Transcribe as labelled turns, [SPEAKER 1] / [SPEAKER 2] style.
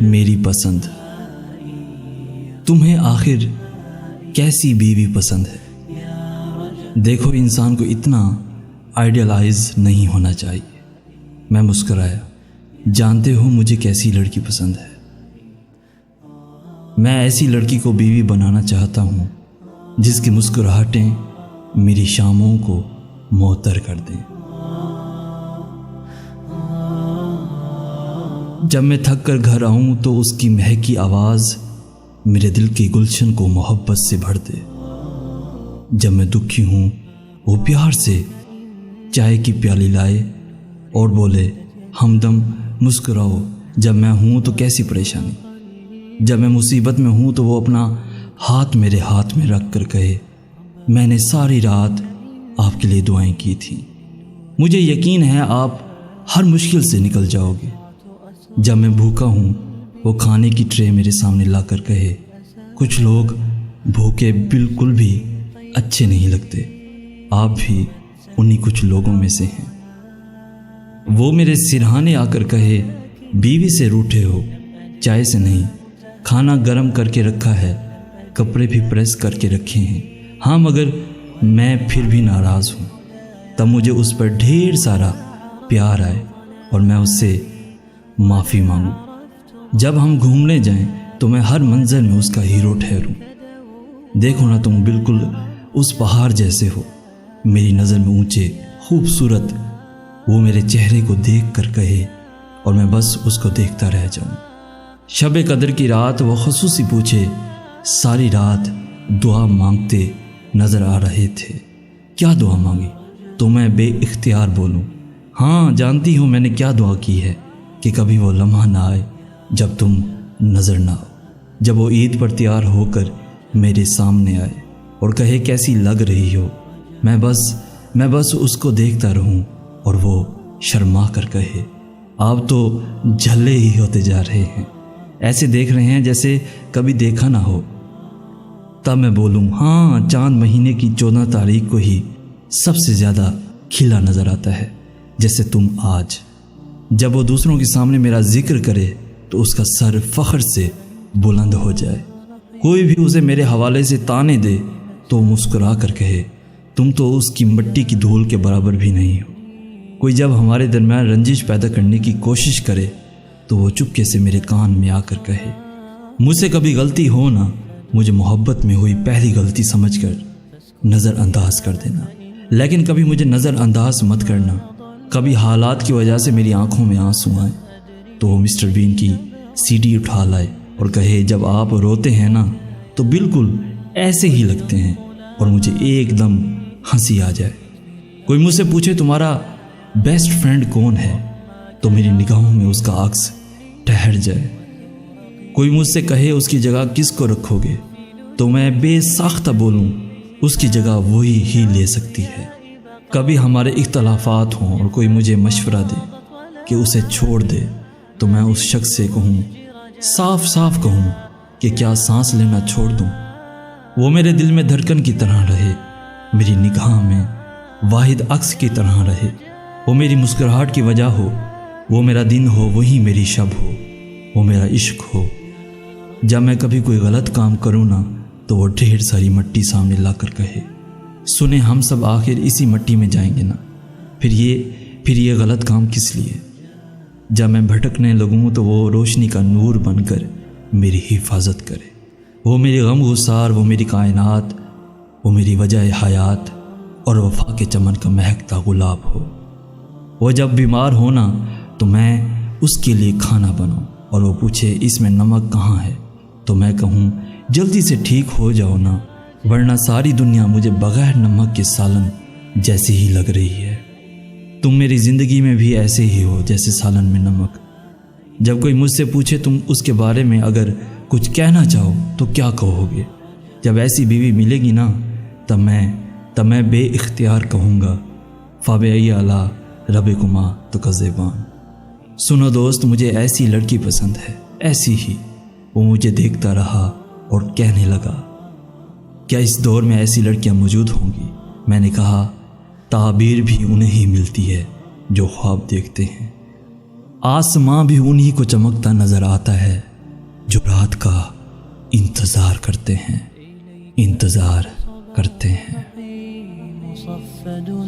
[SPEAKER 1] میری پسند۔ تمہیں آخر کیسی بیوی پسند ہے؟ دیکھو، انسان کو اتنا آئیڈیلائز نہیں ہونا چاہیے۔ میں مسکرایا۔ جانتے ہو مجھے کیسی لڑکی پسند ہے؟ میں ایسی لڑکی کو بیوی بنانا چاہتا ہوں جس کی مسکراہٹیں میری شاموں کو معطر کر دیں۔ جب میں تھک کر گھر آؤں تو اس کی مہکی آواز میرے دل کے گلشن کو محبت سے بھر دے۔ جب میں دکھی ہوں وہ پیار سے چائے کی پیالی لائے اور بولے، ہمدم مسکراؤ۔ جب میں ہوں تو کیسی پریشانی، جب میں مصیبت میں ہوں تو وہ اپنا ہاتھ میرے ہاتھ میں رکھ کر کہے، میں نے ساری رات آپ کے لیے دعائیں کی تھیں، مجھے یقین ہے آپ ہر مشکل سے نکل جاؤ گے۔ جب میں بھوکا ہوں وہ کھانے کی ٹرے میرے سامنے لا کر کہے، کچھ لوگ بھوکے بالکل بھی اچھے نہیں لگتے، آپ بھی انہی کچھ لوگوں میں سے ہیں۔ وہ میرے سرہانے آ کر کہے، بیوی سے روٹھے ہو، چائے سے نہیں، کھانا گرم کر کے رکھا ہے، کپڑے بھی پریس کر کے رکھے ہیں۔ ہاں مگر میں پھر بھی ناراض ہوں۔ تب مجھے اس پر ڈھیر سارا پیار آئے اور میں اس سے معافی مانگوں۔ جب ہم گھومنے جائیں تو میں ہر منظر میں اس کا ہیرو ٹھہروں۔ دیکھو نا، تم بالکل اس پہاڑ جیسے ہو، میری نظر میں اونچے خوبصورت۔ وہ میرے چہرے کو دیکھ کر کہے اور میں بس اس کو دیکھتا رہ جاؤں۔ شب قدر کی رات وہ خصوصی پوچھے، ساری رات دعا مانگتے نظر آ رہے تھے، کیا دعا مانگی؟ تو میں بے اختیار بولوں، ہاں جانتی ہوں میں نے کیا دعا کی ہے، کہ کبھی وہ لمحہ نہ آئے جب تم نظر نہ آؤ، جب وہ عید پر تیار ہو کر میرے سامنے آئے اور کہے کیسی لگ رہی ہو، میں بس اس کو دیکھتا رہوں اور وہ شرما کر کہے، آپ تو جھلے ہی ہوتے جا رہے ہیں، ایسے دیکھ رہے ہیں جیسے کبھی دیکھا نہ ہو۔ تب میں بولوں، ہاں چاند مہینے کی 14 تاریخ کو ہی سب سے زیادہ کھلا نظر آتا ہے، جیسے تم آج۔ جب وہ دوسروں کے سامنے میرا ذکر کرے تو اس کا سر فخر سے بلند ہو جائے، کوئی بھی اسے میرے حوالے سے تانے دے تو وہ مسکرا کر کہے، تم تو اس کی مٹی کی دھول کے برابر بھی نہیں ہو۔ کوئی جب ہمارے درمیان رنجش پیدا کرنے کی کوشش کرے تو وہ چپکے سے میرے کان میں آ کر کہے، مجھ سے کبھی غلطی ہو نا، مجھے محبت میں ہوئی پہلی غلطی سمجھ کر نظر انداز کر دینا، لیکن کبھی مجھے نظر انداز مت کرنا۔ کبھی حالات کی وجہ سے میری آنکھوں میں آنسو آئے تو وہ مسٹر بین کی CD اٹھا لائے اور کہے، جب آپ روتے ہیں نا تو بالکل ایسے ہی لگتے ہیں، اور مجھے ایک دم ہنسی آ جائے۔ کوئی مجھ سے پوچھے تمہارا بیسٹ فرینڈ کون ہے تو میری نگاہوں میں اس کا عکس ٹھہر جائے۔ کوئی مجھ سے کہے اس کی جگہ کس کو رکھو گے تو میں بے ساختہ بولوں، اس کی جگہ وہی ہی لے سکتی ہے۔ کبھی ہمارے اختلافات ہوں اور کوئی مجھے مشورہ دے کہ اسے چھوڑ دے تو میں اس شخص سے کہوں، صاف صاف کہوں کہ کیا سانس لینا چھوڑ دوں؟ وہ میرے دل میں دھڑکن کی طرح رہے، میری نگاہ میں واحد عکس کی طرح رہے، وہ میری مسکراہٹ کی وجہ ہو، وہ میرا دن ہو، وہی میری شب ہو، وہ میرا عشق ہو۔ جب میں کبھی کوئی غلط کام کروں نا تو وہ ڈھیر ساری مٹی سامنے لا کر کہے، سنیں ہم سب آخر اسی مٹی میں جائیں گے نا، پھر یہ غلط کام کس لیے؟ جب میں بھٹکنے لگوں تو وہ روشنی کا نور بن کر میری حفاظت کرے، وہ میری غم گسار، وہ میری کائنات، وہ میری وجہ حیات اور وفا کے چمن کا مہکتا گلاب ہو۔ وہ جب بیمار ہونا تو میں اس کے لیے کھانا بناؤں، اور وہ پوچھے اس میں نمک کہاں ہے تو میں کہوں جلدی سے ٹھیک ہو جاؤ نا، ورنہ ساری دنیا مجھے بغیر نمک کے سالن جیسی ہی لگ رہی ہے۔ تم میری زندگی میں بھی ایسے ہی ہو جیسے سالن میں نمک۔ جب کوئی مجھ سے پوچھے تم اس کے بارے میں اگر کچھ کہنا چاہو تو کیا کہو گے؟ جب ایسی بیوی ملے گی نا تب میں بے اختیار کہوں گا، فَبِأَيِّ آلَاءِ رَبِّكُمَا تُكَذِّبَانِ۔ سنو دوست، مجھے ایسی لڑکی پسند ہے، ایسی ہی۔ وہ مجھے دیکھتا رہا اور کہنے لگا، کیا اس دور میں ایسی لڑکیاں موجود ہوں گی؟ میں نے کہا، تعبیر بھی انہیں ہی ملتی ہے جو خواب دیکھتے ہیں۔ آسماں بھی انہی کو چمکتا نظر آتا ہے جو رات کا انتظار کرتے ہیں، انتظار کرتے ہیں۔